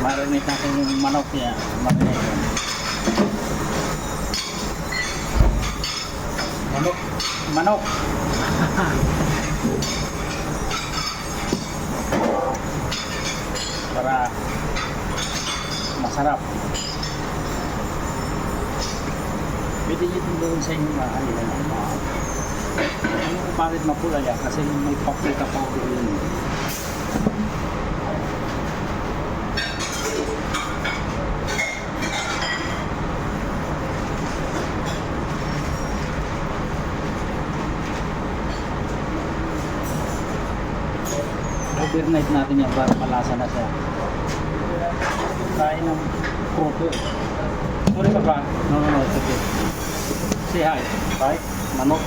Marinate natin yung manok niya. Marinate. Manok. Manok. Para masarap. Pwede nyo doon sa inyong mahal yan. Bakit mapula yan? Kasi may paprika powder yun. Overnight natin yan para malasa na siya. Kain ng proto. Sorry ka ba? No, it's okay. Say hi. Bye. Manok.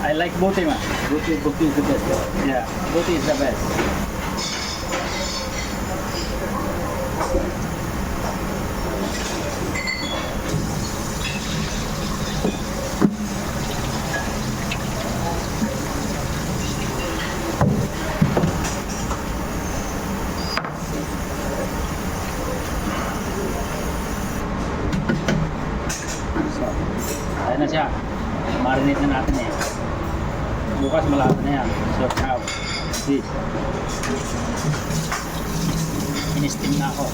I like bote man. Bote is the best. Yeah, bote is the best. So, ayan na siya. Marinate na natin eh. Bukas malasa na yan. So, now, this. In-steam na ako.